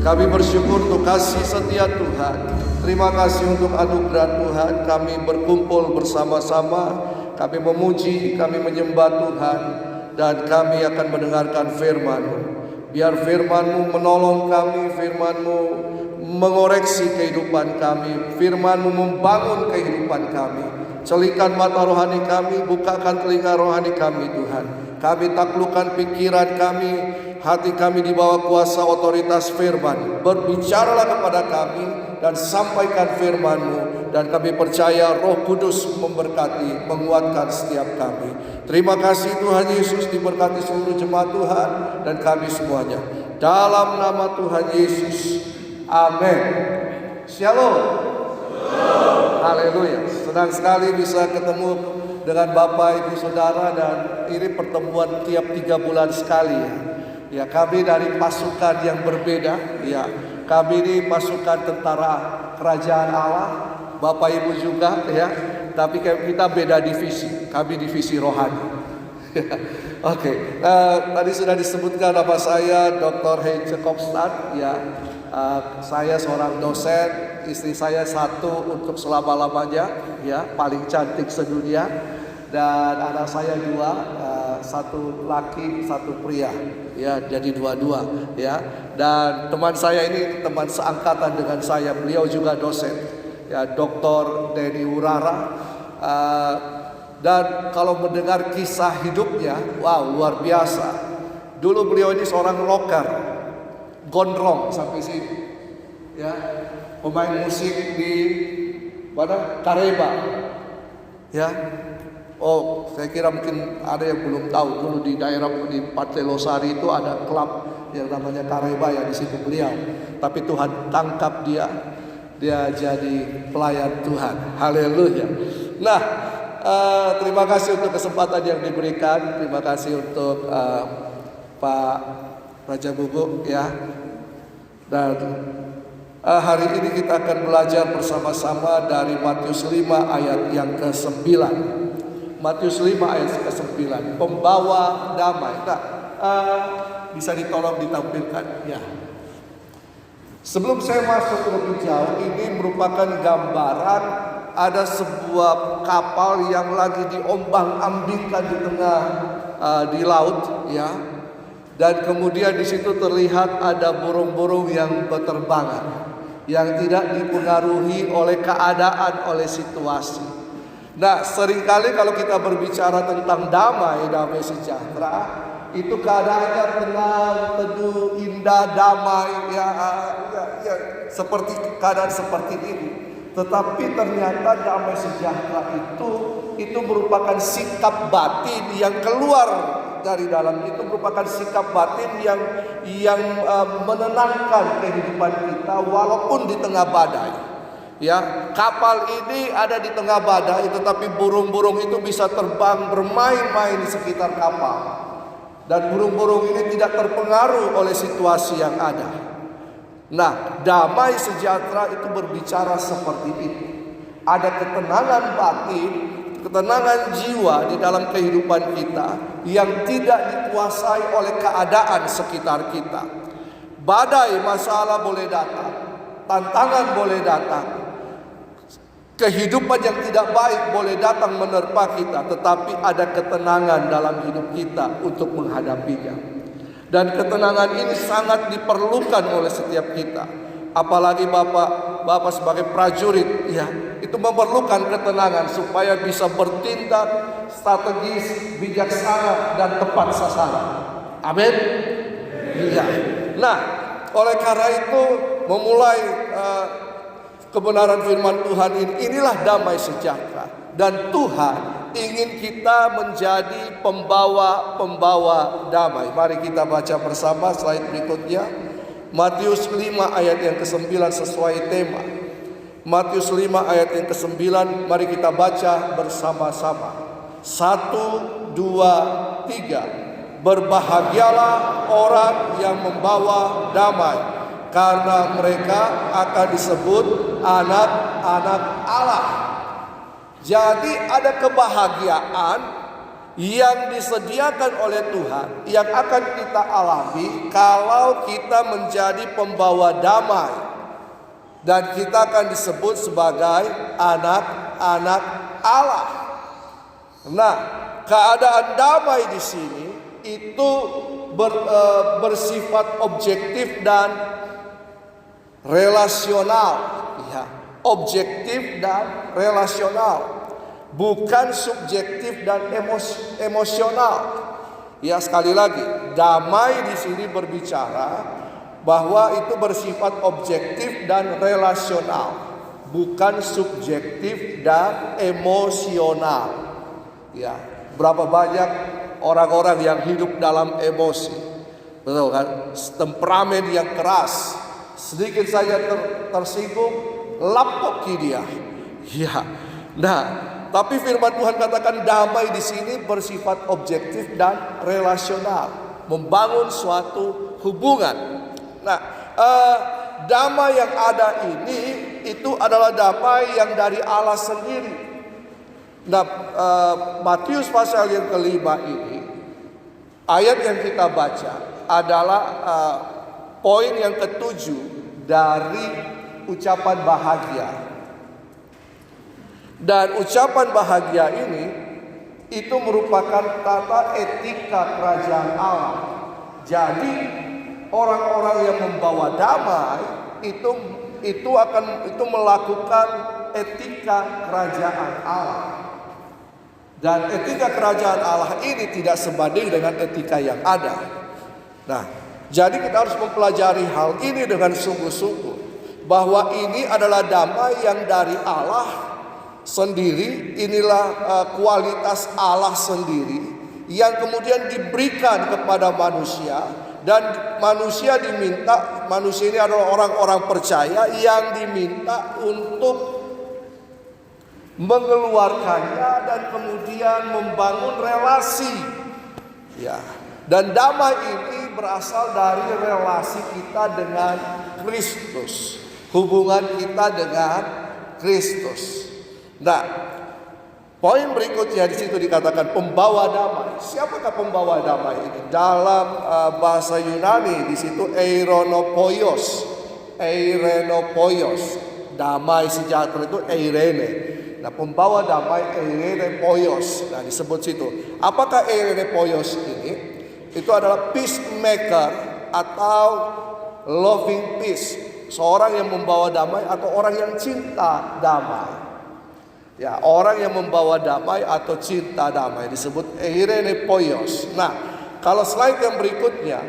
Kami bersyukur untuk kasih setia Tuhan. Terima kasih untuk anugerah Tuhan. Kami berkumpul bersama-sama. Kami memuji, kami menyembah Tuhan. Dan kami akan mendengarkan firman-Mu. Biar firman-Mu menolong kami, firman-Mu mengoreksi kehidupan kami, firman-Mu membangun kehidupan kami. Celikan mata rohani kami, bukakan telinga rohani kami Tuhan. Kami taklukkan pikiran kami, hati kami di bawah kuasa otoritas firman. Berbicaralah kepada kami dan sampaikan firman-Mu. Dan kami percaya Roh Kudus memberkati, menguatkan setiap kami. Terima kasih Tuhan Yesus, diberkati seluruh jemaat Tuhan dan kami semuanya. Dalam nama Tuhan Yesus, amin. Shalom. Haleluya. Senang sekali bisa ketemu dengan Bapak Ibu Saudara, dan ini pertemuan tiap 3 bulan sekali ya. Ya, kami dari pasukan yang berbeda. Ya, kami ini pasukan tentara kerajaan Allah. Bapak Ibu juga ya. Tapi kita beda divisi. Kami divisi rohani. Oke. Tadi sudah disebutkan nama saya Dr. Heinze Kopstad ya. Saya seorang dosen, istri saya satu untuk selama-lamanya ya, paling cantik sedunia. Dan anak saya 2, satu laki, satu pria ya, jadi 2 ya. Dan teman saya ini teman seangkatan dengan saya, beliau juga dosen ya, Dr. Denny Urara. Dan kalau mendengar kisah hidupnya, wow, luar biasa. Dulu beliau ini seorang rocker, gondrong sampai sini ya, pemain musik di mana, Kareba ya. Oh, saya kira mungkin ada yang belum tahu, dulu di daerah di Pantai Losari itu ada klub yang namanya Kareba ya, di situ beliau. Tapi Tuhan tangkap dia jadi pelayan Tuhan. Haleluya. Nah, terima kasih untuk kesempatan yang diberikan. Terima kasih untuk Pak Raja Bubuk ya. Dan hari ini kita akan belajar bersama-sama dari Matius 5 ayat yang ke-9. Matius 5 ayat ke-9, pembawa damai. Nah, bisa ditolong ditampilkan ya. Sebelum saya masuk lebih jauh, ini merupakan gambaran ada sebuah kapal yang lagi diombang-ambingkan di tengah di laut ya. Dan kemudian di situ terlihat ada burung-burung yang berterbangan, yang tidak dipengaruhi oleh keadaan, oleh situasi. Nah, seringkali kalau kita berbicara tentang damai sejahtera, itu keadaannya tenang, teduh, indah, damai ya, seperti keadaan seperti ini. Tetapi ternyata damai sejahtera itu merupakan sikap batin yang keluar dari dalam, itu merupakan sikap batin yang menenangkan kehidupan kita walaupun di tengah badai. Ya, kapal ini ada di tengah badai, tetapi burung-burung itu bisa terbang bermain-main di sekitar kapal. Dan burung-burung ini tidak terpengaruh oleh situasi yang ada. Nah, damai sejahtera itu berbicara seperti itu. Ada ketenangan batin, ketenangan jiwa di dalam kehidupan kita yang tidak dikuasai oleh keadaan sekitar kita. Badai, masalah boleh datang, tantangan boleh datang, kehidupan yang tidak baik boleh datang menerpa kita, tetapi ada ketenangan dalam hidup kita untuk menghadapinya. Dan ketenangan ini sangat diperlukan oleh setiap kita. Apalagi Bapak sebagai prajurit ya, itu memerlukan ketenangan supaya bisa bertindak strategis, bijaksana, dan tepat sasaran. Amin. Iya. Nah, oleh karena itu memulai kebenaran firman Tuhan inilah damai sejahtera. Dan Tuhan ingin kita menjadi pembawa damai. Mari kita baca bersama slide berikutnya. Matius 5 ayat yang ke-9 sesuai tema. Matius 5 ayat yang ke-9, mari kita baca bersama-sama. 1, 2, 3. Berbahagialah orang yang membawa damai, karena mereka akan disebut anak-anak Allah. Jadi ada kebahagiaan yang disediakan oleh Tuhan yang akan kita alami kalau kita menjadi pembawa damai, dan kita akan disebut sebagai anak-anak Allah. Nah, keadaan damai di sini itu bersifat objektif dan relasional, ya, objektif dan relasional. Bukan subjektif dan emosional. Ya, sekali lagi, damai di sini berbicara bahwa itu bersifat objektif dan relasional, bukan subjektif dan emosional. Ya, berapa banyak orang-orang yang hidup dalam emosi, betul kan? Temperamen yang keras, sedikit saja tersinggung, lapoki dia. Ya, nah. Tapi firman Tuhan katakan damai di sini bersifat objektif dan relasional, membangun suatu hubungan. Nah, damai yang ada ini itu adalah damai yang dari Allah sendiri. Nah, Matius pasal yang kelima ini, ayat yang kita baca adalah poin yang ketujuh dari ucapan bahagia. Dan ucapan bahagia ini itu merupakan tata etika kerajaan Allah. Jadi orang-orang yang membawa damai itu akan melakukan etika kerajaan Allah. Dan etika kerajaan Allah ini tidak sebanding dengan etika yang ada. Nah, jadi kita harus mempelajari hal ini dengan sungguh-sungguh, bahwa ini adalah damai yang dari Allah sendiri. Inilah kualitas Allah sendiri yang kemudian diberikan kepada manusia, dan manusia ini adalah orang-orang percaya yang diminta untuk mengeluarkannya dan kemudian membangun relasi. Ya, dan damai ini berasal dari relasi kita dengan Kristus, hubungan kita dengan Kristus. Nah, poin berikutnya di situ dikatakan pembawa damai. Siapakah pembawa damai ini? Dalam bahasa Yunani di situ eironopoios. Damai sejahtera itu eirene. Nah, pembawa damai eironopoios. Nah, disebut situ. Apakah eironopoios ini? Itu adalah peacemaker atau loving peace. Seorang yang membawa damai atau orang yang cinta damai. Ya, orang yang membawa damai atau cinta damai disebut eironopoios. Nah, kalau slide yang berikutnya,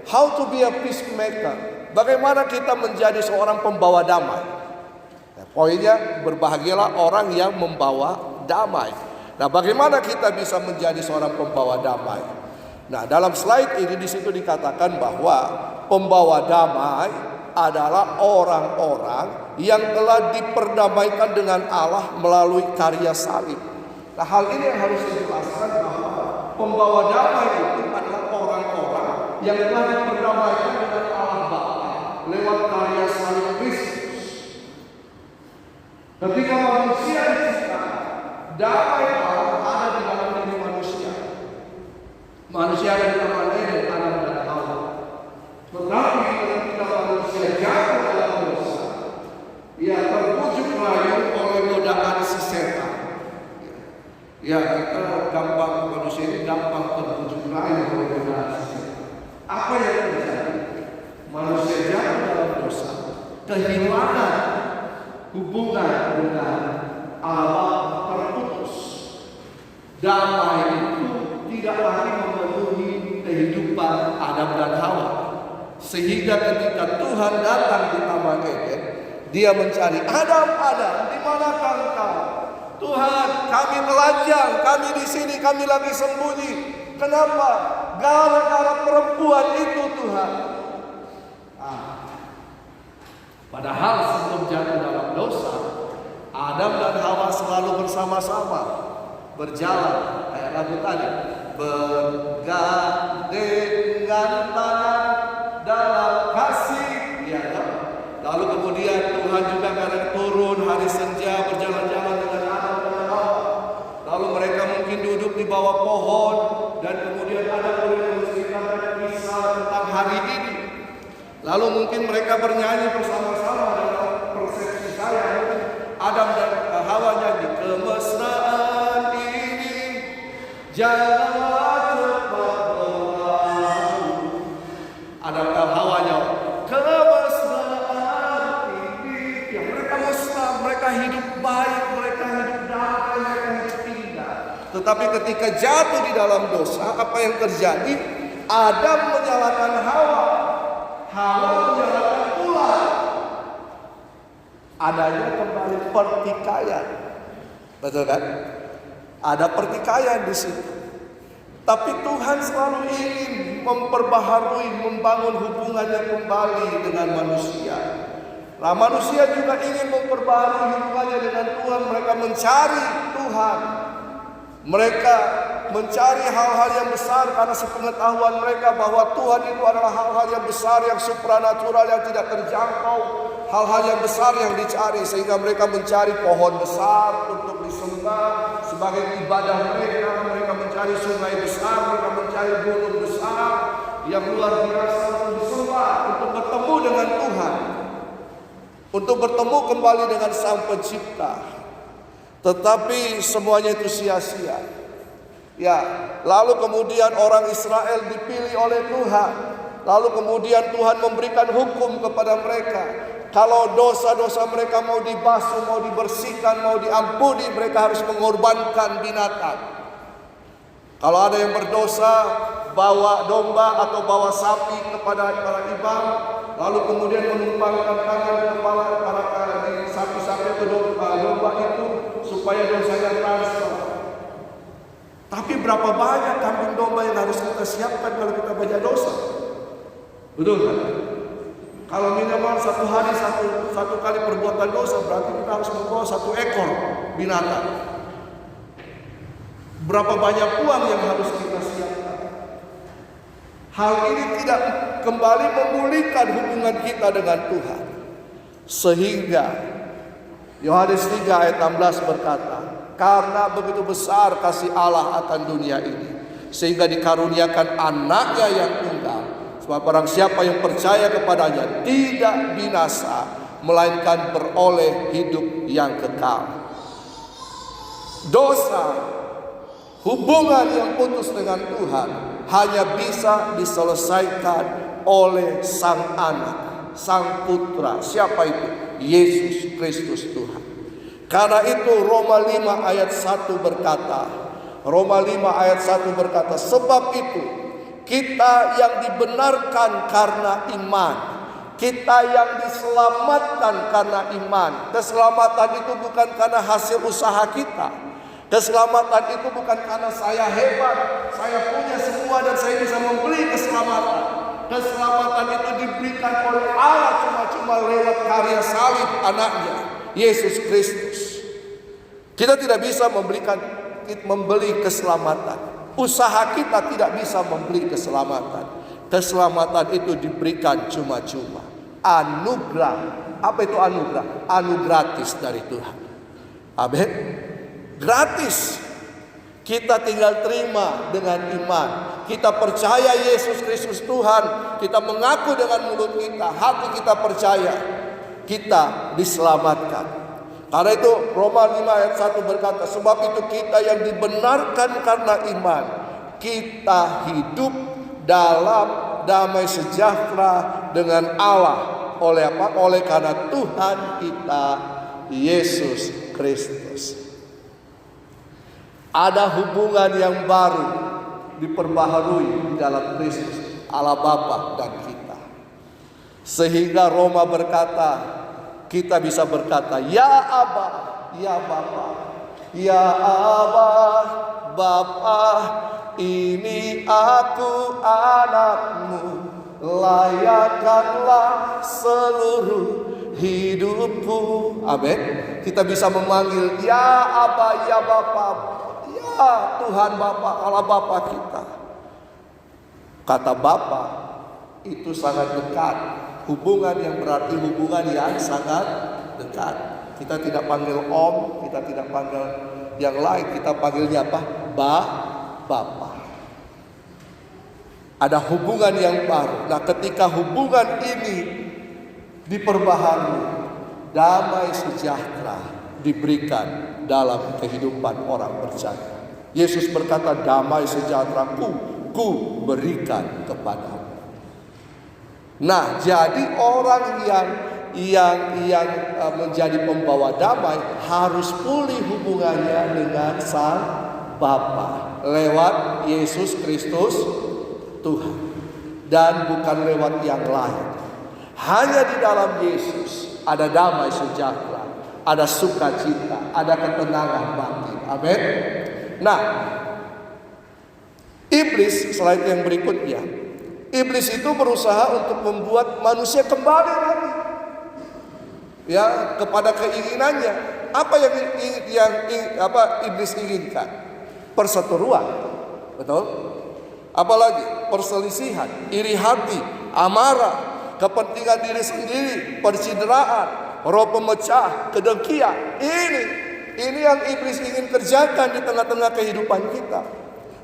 how to be a peacemaker. Bagaimana kita menjadi seorang pembawa damai? Nah, poinnya, berbahagialah orang yang membawa damai. Nah, bagaimana kita bisa menjadi seorang pembawa damai? Nah, dalam slide ini di situ dikatakan bahwa pembawa damai adalah orang-orang yang telah diperdamaikan dengan Allah melalui karya salib. Nah, hal ini yang harus dijelaskan, bahwa pembawa damai itu adalah orang-orang yang telah diperdamaikan dengan Allah Bapa lewat karya salib Kristus. Ketika manusia diciptakan, damai Allah ada di dalam diri manusia. Manusia ada di Taman Eden, Adam dan Hawa. Tetapi ketika manusia jatuh dalam dosa, ia terbujuk rayu oleh godaan si setan. Ya, kita manusia ini gampang terbujuk rayu oleh godaan si setan. Apa yang terjadi? Manusia jatuh dalam dosa, kehilangan hubungan dengan Allah, terputus. Damai itu tidak lagi memenuhi kehidupan Adam dan Hawa. Sehingga ketika Tuhan datang di Taman Eden, Dia mencari, Adam, di manakah engkau? Tuhan, kami telanjang, kami di sini, kami lagi sembunyi. Kenapa? Gara-gara perempuan itu, Tuhan. Padahal sebelum jatuh dalam dosa, Adam dan Hawa selalu bersama-sama berjalan, kayak lagu tadi, bergandengan tangan dalam kasih. Ya, lalu kemudian Tuhan juga kadang turun hari senja berjalan-jalan dengan Adam dan Hawa. Lalu mereka mungkin duduk di bawah pohon mereka bernyanyi bersama-sama dalam persepsi saya. Adam dan Hawa nyanyi, kemesraan ini janganlah cepat berlalu. Adam dan Hawa nyanyi, kemesraan ini. Ya, mereka mesra, mereka hidup baik, mereka hidup damai, mereka hidup indah. Tetapi ketika jatuh di dalam dosa, apa yang terjadi? Adam menyalahkan Hawa, Hawa menyalahkan Tuhan. Adanya kembali pertikaian, betul kan? Ada pertikaian di situ. Tapi Tuhan selalu ingin memperbaharui, membangun hubungannya kembali dengan manusia. Nah, manusia juga ingin memperbaharui hubungannya dengan Tuhan. Mereka mencari Tuhan. Mereka mencari hal-hal yang besar karena sepengetahuan mereka bahwa Tuhan itu adalah hal-hal yang besar, yang supranatural, yang tidak terjangkau. Hal-hal yang besar yang dicari, sehingga mereka mencari pohon besar untuk disembah sebagai ibadah mereka. Mereka mencari sungai besar, mereka mencari gunung besar yang luar biasa untuk disembah, untuk bertemu dengan Tuhan, untuk bertemu kembali dengan Sang Pencipta. Tetapi semuanya itu sia-sia. Ya, lalu kemudian orang Israel dipilih oleh Tuhan. Lalu kemudian Tuhan memberikan hukum kepada mereka. Kalau dosa-dosa mereka mau dibasuh, mau dibersihkan, mau diampuni, mereka harus mengorbankan binatang. Kalau ada yang berdosa, bawa domba atau bawa sapi kepada para imam, lalu kemudian menumpangkan tangan kepala para sapi-sapi atau domba itu supaya dosanya transfer. Tapi berapa banyak kambing domba yang harus kita siapkan kalau kita banyak dosa? Betul kan? Kalau minimal satu hari satu kali perbuatan dosa, berarti kita harus membawa 1 ekor binatang. Berapa banyak uang yang harus kita siapkan? Hal ini tidak kembali memulihkan hubungan kita dengan Tuhan. Sehingga Yohanes 3 ayat 16 berkata, karena begitu besar kasih Allah akan dunia ini, sehingga dikaruniakan anaknya yang tunggal, sebab barang siapa yang percaya kepadanya tidak binasa, melainkan beroleh hidup yang kekal. Dosa, hubungan yang putus dengan Tuhan hanya bisa diselesaikan oleh Sang Anak, Sang Putra. Siapa itu? Yesus Kristus Tuhan. Karena itu Roma 5 ayat 1 berkata, Roma 5 ayat 1 berkata, sebab itu kita yang dibenarkan karena iman, kita yang diselamatkan karena iman. Keselamatan itu bukan karena hasil usaha kita. Keselamatan itu bukan karena saya hebat, saya punya semua dan saya bisa membeli keselamatan. Keselamatan itu diberikan oleh Allah cuma-cuma lewat karya salib anaknya, Yesus Kristus. Kita tidak bisa membeli keselamatan. Usaha kita tidak bisa membeli keselamatan. Keselamatan itu diberikan cuma-cuma. Anugerah. Apa itu anugerah? Gratis dari Tuhan. Amin. Gratis. Kita tinggal terima dengan iman. Kita percaya Yesus Kristus Tuhan. Kita mengaku dengan mulut kita, hati kita percaya, kita diselamatkan. Karena itu Roma 5 ayat 1 berkata, sebab itu kita yang dibenarkan karena iman, kita hidup dalam damai sejahtera dengan Allah. Oleh apa? Oleh karena Tuhan kita Yesus Kristus. Ada hubungan yang baru diperbaharui di dalam Kristus, Allah Bapa dan kita. Sehingga Roma berkata, kita bisa berkata, ya Aba, ya Bapa, ya Aba, Bapa, ini aku anakmu, layakkanlah seluruh hidupku. Amin. Kita bisa memanggil, ya Aba, ya Bapa, ya Tuhan Bapa, Allah Bapa kita. Kata Bapa itu sangat dekat. Hubungan yang berarti hubungan yang sangat dekat. Kita tidak panggil Om, kita tidak panggil yang lain, kita panggilnya apa? Bapa. Ada hubungan yang baru. Nah, ketika hubungan ini diperbaharui, damai sejahtera diberikan dalam kehidupan orang percaya. Yesus berkata, damai sejahtera-Ku ku berikan kepadamu. Nah, jadi orang yang menjadi pembawa damai harus pulih hubungannya dengan Sang Bapa lewat Yesus Kristus Tuhan, dan bukan lewat yang lain. Hanya di dalam Yesus ada damai sejahtera, ada sukacita, ada ketenangan batin. Amin. Nah, iblis, slide yang berikutnya, iblis itu berusaha untuk membuat manusia kembali lagi kepada keinginannya. Apa yang iblis inginkan? Perseteruan, betul? Apalagi perselisihan, iri hati, amarah, kepentingan diri sendiri, percideraan, roh pemecah, kedengkian. Ini yang iblis ingin kerjakan di tengah-tengah kehidupan kita.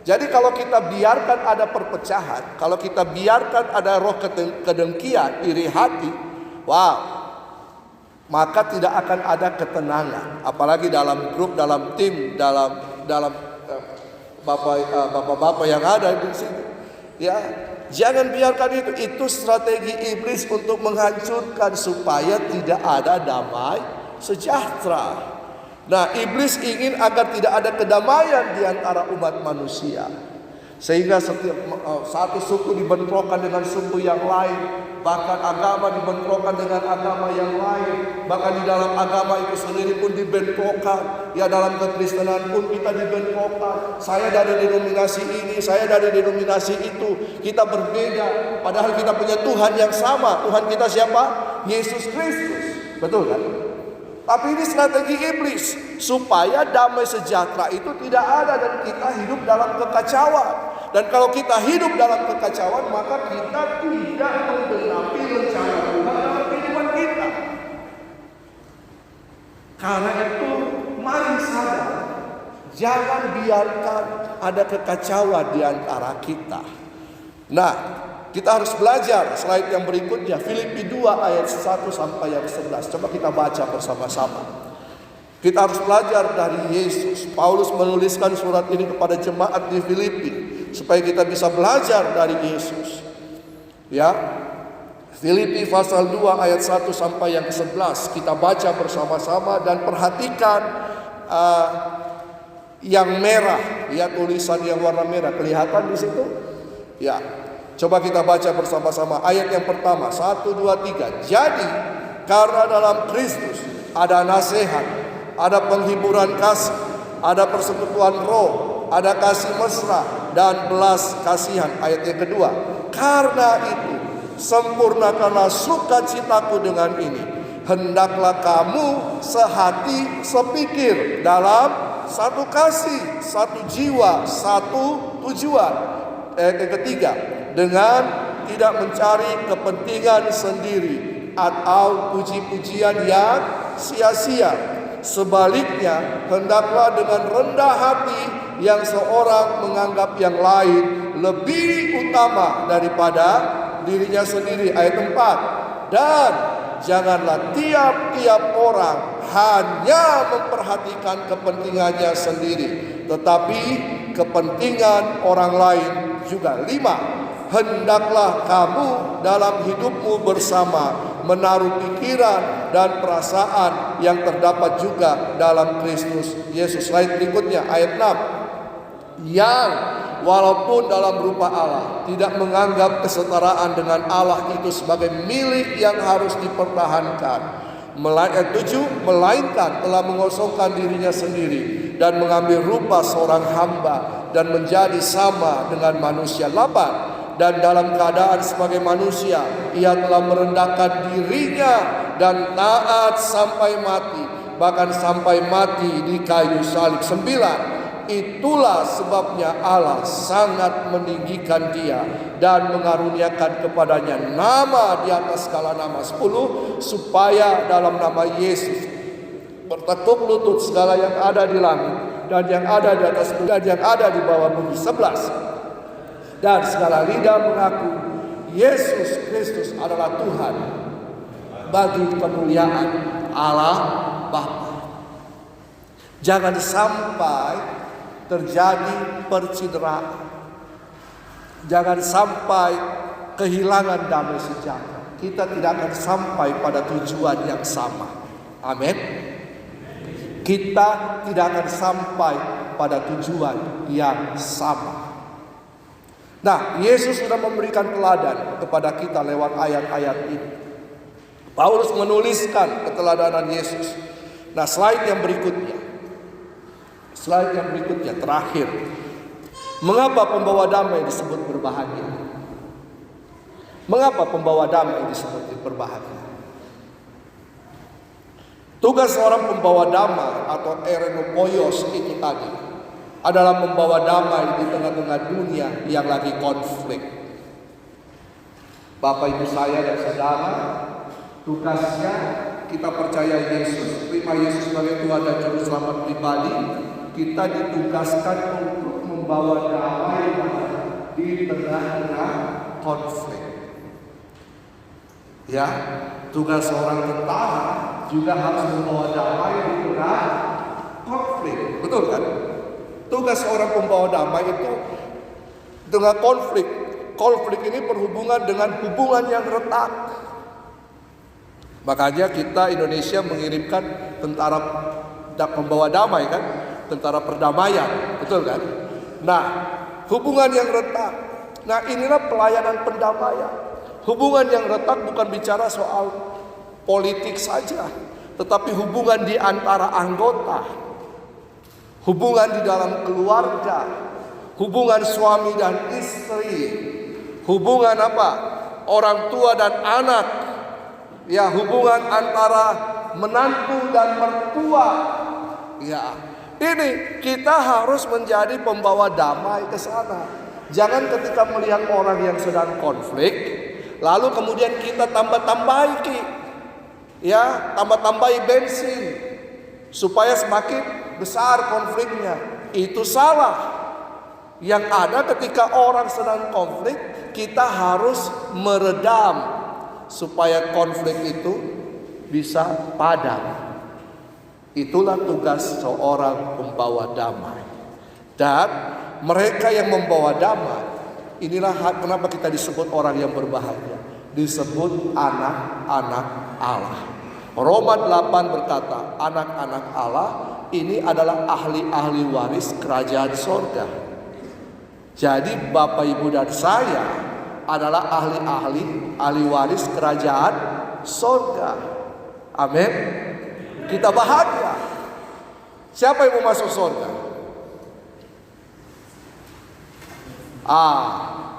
Jadi kalau kita biarkan ada perpecahan, kalau kita biarkan ada roh kedengkian, iri hati, maka tidak akan ada ketenangan. Apalagi dalam grup, dalam tim, dalam bapak-bapak yang ada di sini. Ya, jangan biarkan itu strategi iblis untuk menghancurkan supaya tidak ada damai sejahtera. Nah, iblis ingin agar tidak ada kedamaian di antara umat manusia, sehingga setiap satu suku dibentrokan dengan suku yang lain, bahkan agama dibentrokan dengan agama yang lain, bahkan di dalam agama itu sendiri pun dibentrokan. Ya, dalam kekristenan pun kita dibentrokan. Saya dari denominasi ini, saya dari denominasi itu. Kita berbeda, padahal kita punya Tuhan yang sama. Tuhan kita siapa? Yesus Kristus. Betul kan? Tapi ini strategi iblis supaya damai sejahtera itu tidak ada dan kita hidup dalam kekacauan. Dan kalau kita hidup dalam kekacauan, maka kita tidak menggenapi rencana Tuhan dalam kehidupan kita. Karena itu, mari sadar, jangan biarkan ada kekacauan di antara kita. Nah, kita harus belajar slide yang berikutnya, Filipi 2 ayat 1 sampai yang 11. Coba kita baca bersama-sama. Kita harus belajar dari Yesus. Paulus menuliskan surat ini kepada jemaat di Filipi supaya kita bisa belajar dari Yesus. Ya. Filipi pasal 2 ayat 1 sampai yang 11. Kita baca bersama-sama dan perhatikan yang merah, ya, tulisan yang warna merah kelihatan di situ? Ya. Coba kita baca bersama-sama ayat yang pertama, 1, 2, 3. Jadi karena dalam Kristus ada nasihat, ada penghiburan kasih, ada persekutuan roh, ada kasih mesra dan belas kasihan. Ayat yang kedua, karena itu sempurnakanlah sukacitaku dengan ini. Hendaklah kamu sehati sepikir dalam satu kasih, satu jiwa, satu tujuan. Ayat yang ketiga, dengan tidak mencari kepentingan sendiri atau puji-pujian yang sia-sia. Sebaliknya, hendaklah dengan rendah hati yang seorang menganggap yang lain lebih utama daripada dirinya sendiri. Ayat 4, dan janganlah tiap-tiap orang hanya memperhatikan kepentingannya sendiri, tetapi kepentingan orang lain juga. 5, hendaklah kamu dalam hidupmu bersama menaruh pikiran dan perasaan yang terdapat juga dalam Kristus Yesus. Slide berikutnya ayat 6. Yang walaupun dalam rupa Allah tidak menganggap kesetaraan dengan Allah itu sebagai milik yang harus dipertahankan. Ayat 7, melainkan telah mengosongkan dirinya sendiri dan mengambil rupa seorang hamba dan menjadi sama dengan manusia. 8, dan dalam keadaan sebagai manusia ia telah merendahkan dirinya dan taat sampai mati, bahkan sampai mati di kayu salib. 9, itulah sebabnya Allah sangat meninggikan dia dan mengaruniakan kepadanya nama di atas segala nama. 10, supaya dalam nama Yesus bertekuk lutut segala yang ada di langit dan yang ada di atas bumi dan yang ada di bawah bumi. 11, dan segala lidah mengaku Yesus Kristus adalah Tuhan bagi kemuliaan Allah Bapa. Jangan sampai terjadi percideraan. Jangan sampai kehilangan damai sejahtera. Kita tidak akan sampai pada tujuan yang sama. Amin. Kita tidak akan sampai pada tujuan yang sama. Nah, Yesus sudah memberikan teladan kepada kita lewat ayat-ayat ini. Paulus menuliskan keteladanan Yesus. Nah, slide yang berikutnya terakhir. Mengapa pembawa damai disebut berbahagia? Mengapa pembawa damai disebut berbahagia? Tugas seorang pembawa damai atau erenopoios itu tadi adalah membawa damai di tengah-tengah dunia yang lagi konflik. Bapak ibu saya dan saudara, tugasnya kita percaya Yesus, terima Yesus sebagai Tuhan dan Juru Selamat pribadi. Kita ditugaskan untuk membawa damai di tengah-tengah konflik. Ya, tugas seorang tentara juga harus membawa damai di tengah konflik. Betul kan? Tugas seorang pembawa damai itu dengan konflik. Konflik ini berhubungan dengan hubungan yang retak. Makanya kita Indonesia mengirimkan tentara pembawa damai kan? Tentara perdamaian, betul kan? Nah, hubungan yang retak. Nah, inilah pelayanan pendamaian. Hubungan yang retak bukan bicara soal politik saja, tetapi hubungan di antara anggota, hubungan di dalam keluarga, hubungan suami dan istri, hubungan apa? Orang tua dan anak, ya, hubungan antara menantu dan mertua, ya. Ini kita harus menjadi pembawa damai ke sana. Jangan ketika melihat orang yang sedang konflik, lalu kemudian kita tambah-tambahi, ya, tambah-tambahi bensin supaya semakin besar konfliknya. Itu salah. Yang ada ketika orang sedang konflik, kita harus meredam supaya konflik itu bisa padam. Itulah tugas seorang pembawa damai. Dan mereka yang membawa damai, inilah kenapa kita disebut orang yang berbahagia. Disebut anak-anak Allah. Roma 8 berkata, anak-anak Allah ini adalah ahli-ahli waris kerajaan sorga. Jadi Bapak Ibu dan saya adalah ahli waris kerajaan sorga. Amin. Kita bahagia. Siapa yang mau masuk surga?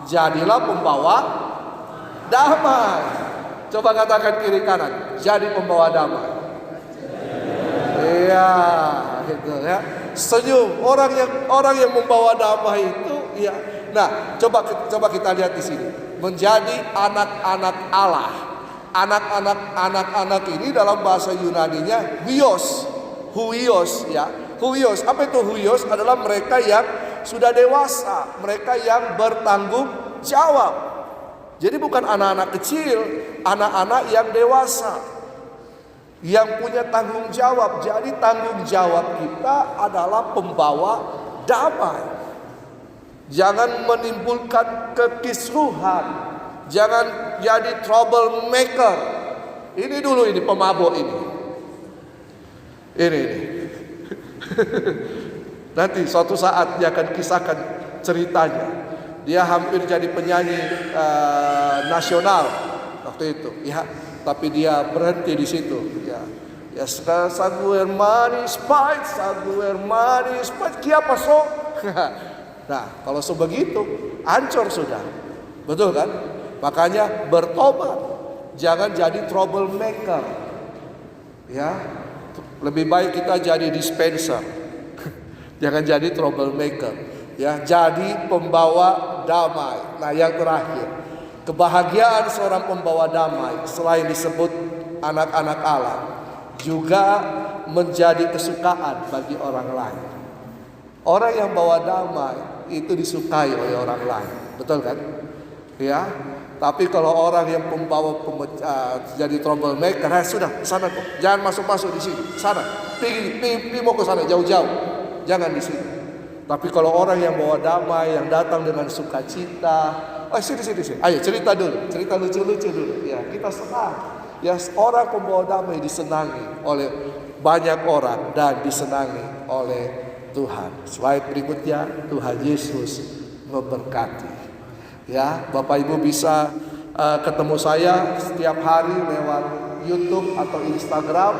Jadilah pembawa damai. Coba katakan kiri kanan, jadi pembawa damai. Iya, gitu ya. Senyum. Orang yang membawa damai itu, ya. Nah, coba kita lihat di sini. Menjadi anak-anak Allah. Anak-anak ini dalam bahasa Yunaninya huios, ya. Huios, apa itu huios? Adalah mereka yang sudah dewasa, mereka yang bertanggung jawab. Jadi bukan anak-anak kecil, anak-anak yang dewasa, yang punya tanggung jawab. Jadi tanggung jawab kita adalah pembawa damai. Jangan menimbulkan kekisruhan. Jangan jadi troublemaker. Ini dulu, ini pemabuk ini. Ini. Nanti suatu saat dia akan kisahkan ceritanya. Dia hampir jadi penyanyi nasional waktu itu, ya. Tapi dia berhenti di situ, ya. Ya, saguer manis pahit, kiapa so. Nah, kalau sebegitu, hancur sudah. Betul kan? Makanya bertobat, jangan jadi troublemaker. Ya, lebih baik kita jadi dispenser. Jangan jadi troublemaker. Ya, jadi pembawa damai. Nah, yang terakhir, kebahagiaan seorang pembawa damai selain disebut anak-anak Allah, juga menjadi kesukaan bagi orang lain. Orang yang bawa damai itu disukai oleh orang lain. Betul kan? Ya. Tapi kalau orang yang pembawa jadi troublemaker, sudah sana kok, jangan masuk di sini, sana, pergi mau ke sana jauh-jauh, jangan di sini. Tapi kalau orang yang bawa damai, yang datang dengan sukacita, sini, ayo cerita dulu, cerita lucu-lucu dulu, ya kita senang. Ya orang pembawa damai disenangi oleh banyak orang dan disenangi oleh Tuhan. Slide berikutnya, Tuhan Yesus memberkati. Ya, Bapak Ibu bisa ketemu saya setiap hari lewat YouTube atau Instagram.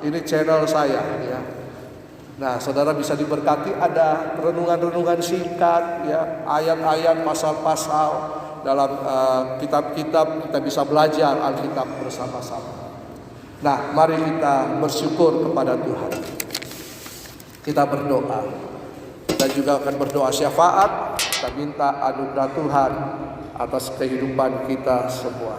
Ini channel saya, ya. Nah, saudara bisa diberkati, ada renungan-renungan singkat, ya, ayat-ayat, pasal-pasal dalam kitab-kitab. Kita bisa belajar Alkitab bersama-sama. Nah, mari kita bersyukur kepada Tuhan. Kita berdoa. Kita juga akan berdoa syafaat. Kita minta anugerah Tuhan atas kehidupan kita semua.